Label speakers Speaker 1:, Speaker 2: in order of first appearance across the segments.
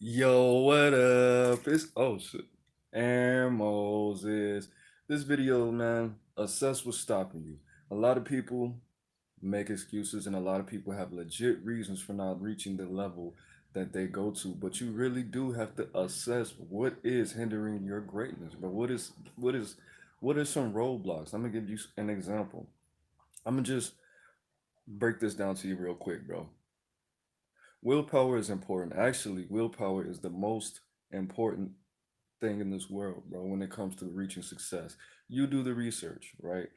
Speaker 1: Yo, what up? It's oh shit. And Moses. This video, man, assess what's stopping you. A lot of people make excuses and a lot of people have legit reasons for not reaching the level that they go to. But you really do have to assess what is hindering your greatness. But what is some roadblocks? I'm gonna give you an example. I'm gonna just break this down to you real quick, bro. Willpower is important. Actually, willpower is the most important thing in this world, bro, when it comes to reaching success. You do the research, right?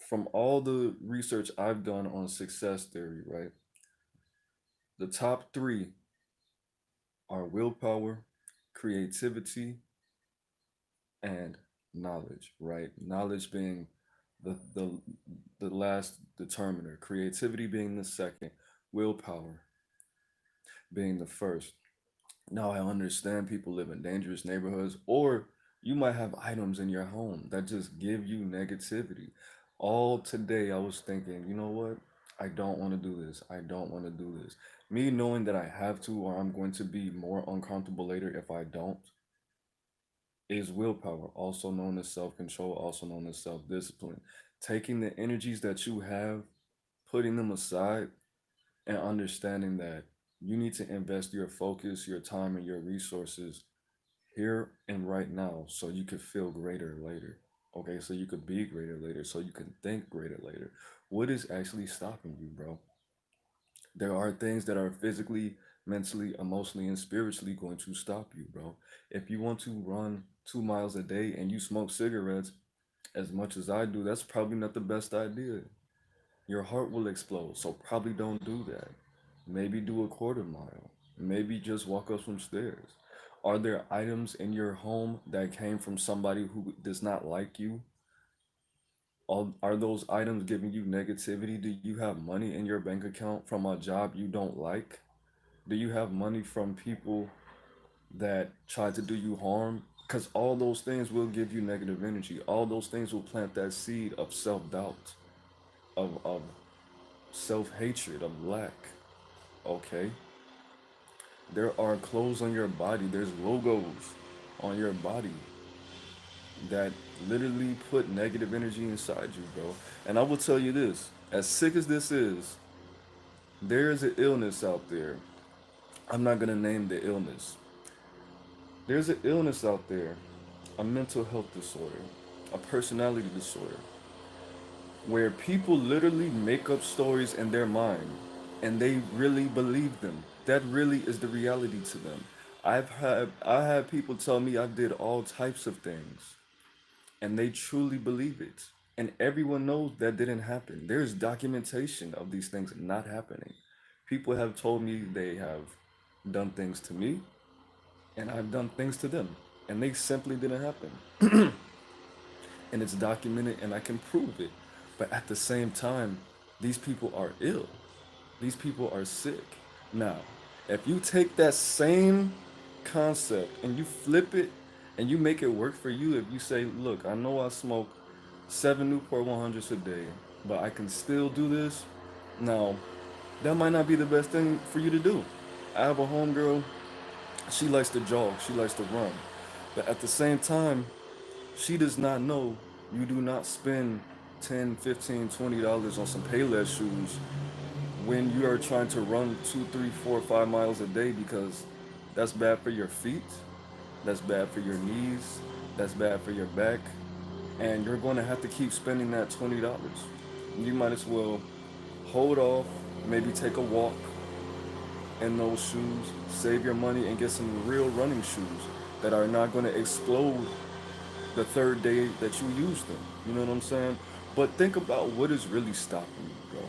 Speaker 1: From all the research I've done on success theory, right? The top three are willpower, creativity, and knowledge, right? Knowledge being the the last determiner, creativity being the second, willpower being the first. Now I understand people live in dangerous neighborhoods, or you might have items in your home that just give you negativity. All today I was thinking, you know what? I don't want to do this. I don't want to do this. Me knowing that I have to, or I'm going to be more uncomfortable later if I don't, is willpower, also known as self control, also known as self discipline. Taking the energies that you have, putting them aside, and understanding that you need to invest your focus, your time, and your resources here and right now so you could feel greater later. Okay, so you could be greater later, so you can think greater later. What is actually stopping you, bro? There are things that are physically, mentally, emotionally, and spiritually going to stop you, bro. If you want to run 2 miles a day and you smoke cigarettes as much as I do, that's probably not the best idea. Your heart will explode, so probably don't do that. Maybe do a quarter mile. Maybe just walk up some stairs. Are there items in your home that came from somebody who does not like you? Are those items giving you negativity? Do you have money in your bank account from a job you don't like? Do you have money from people that try to do you harm? Because all those things will give you negative energy. All those things will plant that seed of self doubt, of self hatred, of lack. Okay? There are clothes on your body, there's logos on your body that literally put negative energy inside you, bro. And I will tell you this, as sick as this is, there is an illness out there. I'm not gonna name the illness. There's an illness out there, a mental health disorder, a personality disorder, where people literally make up stories in their mind and they really believe them. That really is the reality to them. I had people tell me I did all types of things and they truly believe it. And everyone knows that didn't happen. There's documentation of these things not happening. People have told me they have done things to me and I've done things to them and they simply didn't happen. And it's documented and I can prove it. But at the same time, these people are ill. These people are sick. Now, if you take that same concept and you flip it and you make it work for you, if you say, look, I know I smoke 7 Newport 100s a day, but I can still do this. Now, that might not be the best thing for you to do. I have a homegirl, she likes to jog, she likes to run. But at the same time, she does not know you do not spend 10, 15, $20 on some Payless shoes when you are trying to run 2, 3, 4, 5 miles a day because that's bad for your feet, that's bad for your knees, that's bad for your back, and you're going to have to keep spending that $20. You might as well hold off, maybe take a walk in those shoes, save your money, and get some real running shoes that are not going to explode the third day that you use them. You know what I'm saying? But think about what is really stopping you, bro.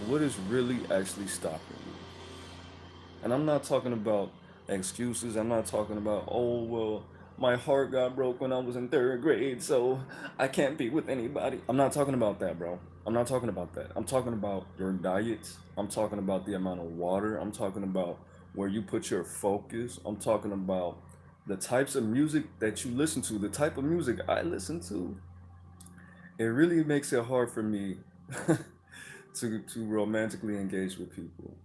Speaker 1: What is really actually stopping you? And I'm not talking about excuses. I'm not talking about, oh, well, my heart got broke when I was in third grade, so I can't be with anybody. I'm not talking about that, bro. I'm not talking about that. I'm talking about your diet. I'm talking about the amount of water. I'm talking about where you put your focus. I'm talking about the types of music that you listen to, the type of music I listen to. It really makes it hard for me to romantically engage with people.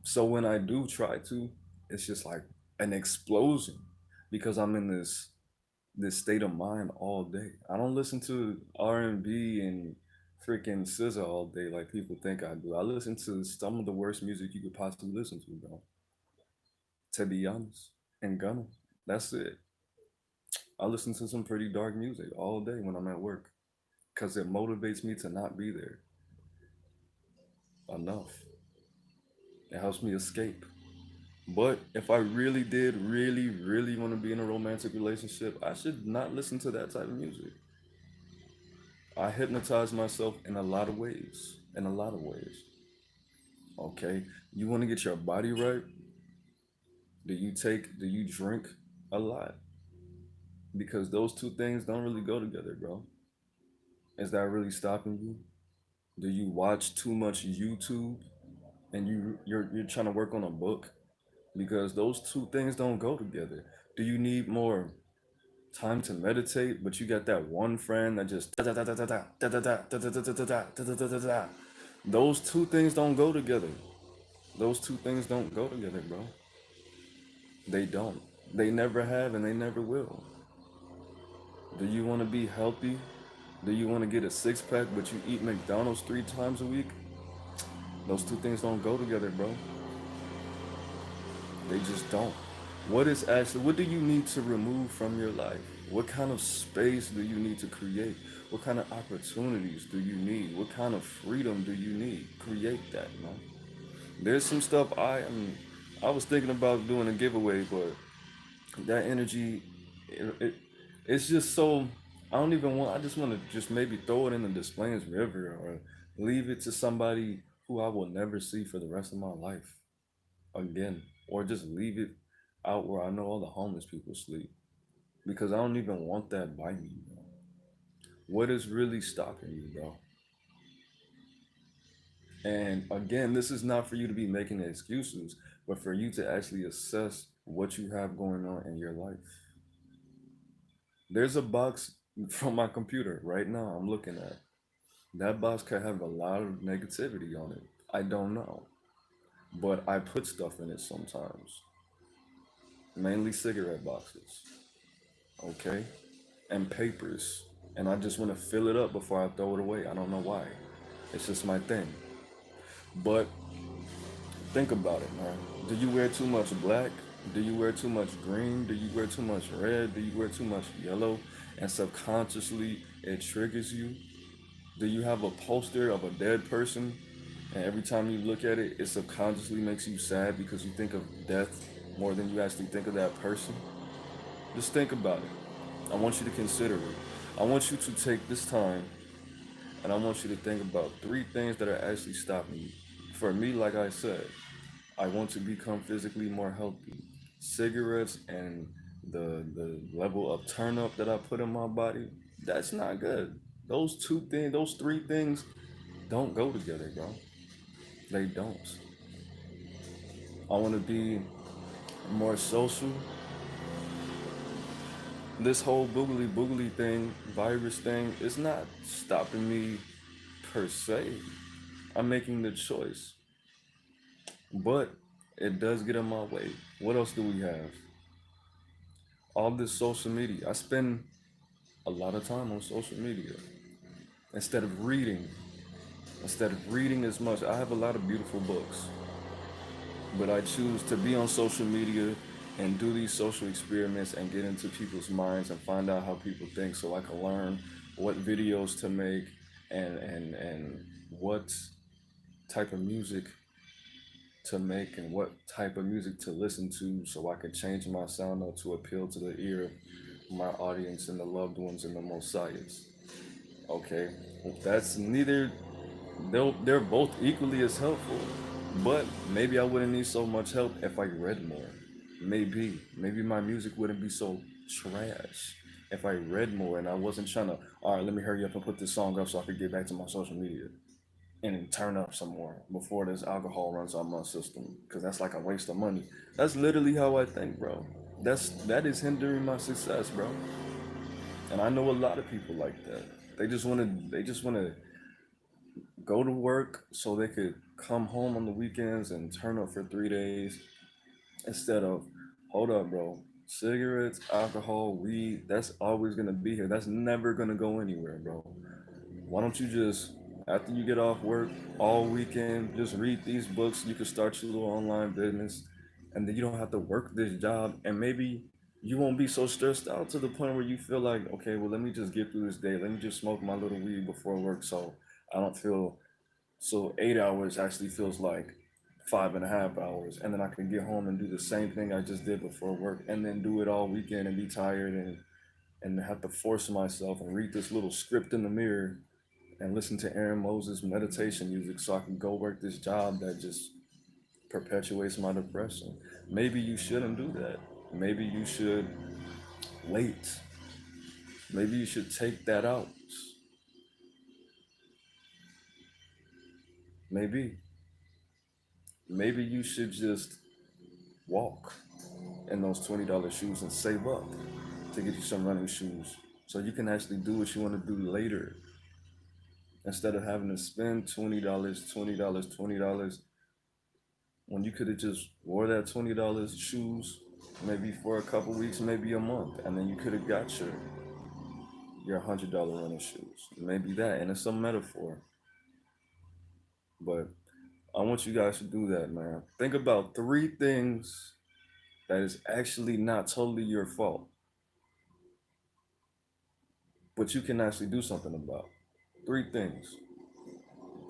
Speaker 1: So when I do try to, it's just like an explosion because I'm in this state of mind all day. I don't listen to R&B and freaking SZA all day like people think I do. I listen to some of the worst music you could possibly listen to, bro. To be honest, and Gunna, that's it. I listen to some pretty dark music all day when I'm at work because it motivates me to not be there enough. It helps me escape. But if I really did, really want to be in a romantic relationship, I should not listen to that type of music. I hypnotize myself in a lot of ways. In a lot of ways. Okay. You want to get your body right? Do you drink a lot? Because those two things don't really go together, bro. Is that really stopping you? Do you watch too much YouTube and you're trying to work on a book? Because those two things don't go together. Do you need more time to meditate, but you got that one friend that just da da da da da da da da da da da da da da da da da da. Those two things don't go together. Those two things don't go together, bro. They don't. They never have and they never will. Do you want to be healthy? Do you want to get a six pack, but you eat McDonald's 3 times a week? Those two things don't go together, bro. They just don't. What do you need to remove from your life? What kind of space do you need to create? What kind of opportunities do you need? What kind of freedom do you need? Create that, man. There's some stuff I was thinking about doing a giveaway, but that energy, it, it it's just so I don't even want. I just want to just maybe throw it in the Des Plaines River or leave it to somebody who I will never see for the rest of my life again, or just leave it out where I know all the homeless people sleep because I don't even want that by me, bro. What is really stopping you, bro? And again, this is not for you to be making excuses, but for you to actually assess what you have going on in your life. There's a box from my computer right now I'm looking at. That box could have a lot of negativity on it. I don't know. But I put stuff in it sometimes, mainly cigarette boxes, okay? And papers. And I just want to fill it up before I throw it away. I don't know why. It's just my thing. But think about it, man. Do you wear too much black? Do you wear too much green? Do you wear too much red? Do you wear too much yellow? And subconsciously it triggers you? Do you have a poster of a dead person? And every time you look at it, it subconsciously makes you sad because you think of death more than you actually think of that person? Just think about it. I want you to consider it. I want you to take this time and I want you to think about 3 things that are actually stopping you. For me, like I said, I want to become physically more healthy. Cigarettes and the level of turn up that I put in my body, that's not good. Those 3 things don't go together, bro. They don't. I want to be more social. This whole boogly boogly thing, virus thing, is not stopping me per se. I'm making the choice, but it does get in my way. What else do we have? All this social media. I spend a lot of time on social media instead of reading. Instead of reading as much, I have a lot of beautiful books, but I choose to be on social media and do these social experiments and get into people's minds and find out how people think so I can learn what videos to make and what type of music to make and what type of music to listen to so I can change my sound up to appeal to the ear of my audience and the loved ones and the messiahs. Okay? That's neither they're both equally as helpful. But maybe I wouldn't need so much help if I read more. Maybe my music wouldn't be so trash if I read more and I wasn't trying to, all right, let me hurry up and put this song up so I could get back to my social media and turn up some more before this alcohol runs out my system. Because that's like a waste of money. That's literally how I think, bro. That is hindering my success, bro. And I know a lot of people like that. They just wanna go to work so they could come home on the weekends and turn up for 3 days instead of, hold up, bro. Cigarettes, alcohol, weed, that's always gonna be here. That's never gonna go anywhere, bro. Why don't you just, after you get off work all weekend, just read these books? You can start your little online business, and then you don't have to work this job. And maybe you won't be so stressed out to the point where you feel like, okay, well, let me just get through this day. Let me just smoke my little weed before work so I don't feel so 8 hours actually feels like 5.5 hours. And then I can get home and do the same thing I just did before work and then do it all weekend and be tired and have to force myself and read this little script in the mirror and listen to Aaron Moses meditation music so I can go work this job that just perpetuates my depression. Maybe you shouldn't do that. Maybe you should wait. Maybe you should take that out. Maybe. Maybe you should just walk in those $20 shoes and save up to get you some running shoes so you can actually do what you want to do later instead of having to spend $20, $20 when you could have just wore that $20 shoes maybe for a couple weeks, maybe a month, and then you could have got your $100 running shoes. Maybe that, and it's a metaphor, but I want you guys to do that, man. Think about 3 things that is actually not totally your fault, but you can actually do something about. 3 things.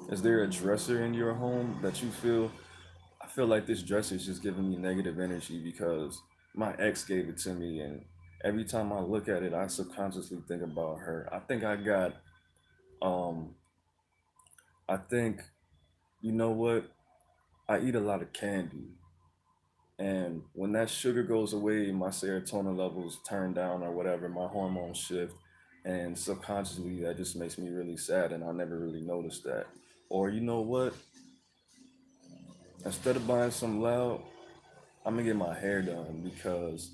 Speaker 1: Is there a dresser in your home that you feel, I feel like this dresser is just giving me negative energy because my ex gave it to me, and every time I look at it, I subconsciously think about her. I think I got, um, I think, you know what? I eat a lot of candy. And when that sugar goes away, my serotonin levels turn down or whatever, my hormones shift. And subconsciously, that just makes me really sad. And I never really noticed that. Or, you know what? Instead of buying some loud, I'm gonna get my hair done because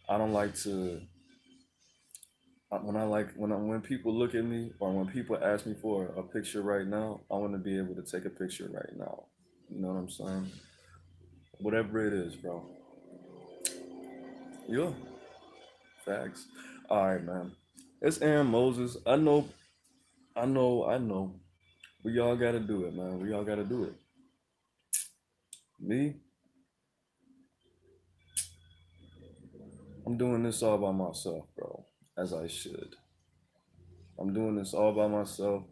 Speaker 1: I don't like to. When people look at me or when people ask me for a picture right now, I want to be able to take a picture right now. You know what I'm saying? Whatever it is, bro. Yeah, facts. All right, man. It's Aaron Moses. I know. We all gotta do it, man. We all gotta do it. Me, I'm doing this all by myself, bro. As I should. I'm doing this all by myself.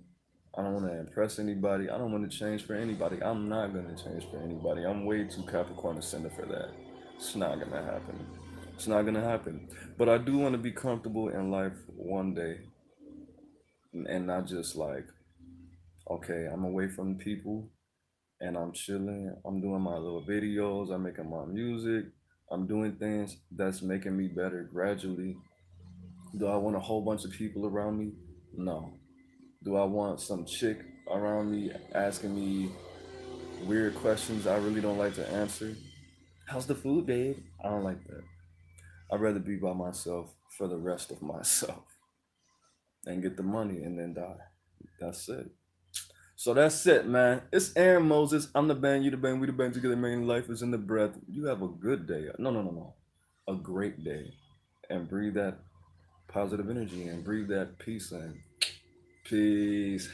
Speaker 1: I don't want to impress anybody. I don't want to change for anybody. I'm not gonna change for anybody. I'm way too Capricorn ascendant for that. It's not gonna happen. It's not gonna happen. But I do want to be comfortable in life one day, and not just like, okay, I'm away from people and I'm chilling. I'm doing my little videos. I'm making my music. I'm doing things that's making me better gradually. Do I want a whole bunch of people around me? No. Do I want some chick around me asking me weird questions I really don't like to answer? How's the food, babe? I don't like that. I'd rather be by myself for the rest of myself and get the money and then die. That's it. So that's it, man. It's Aaron Moses. I'm the band, you the band, we the band together, man. Life is in the breath. You have a good day. No, no, no, no. A great day. And breathe that positive energy and breathe that peace in. Peace.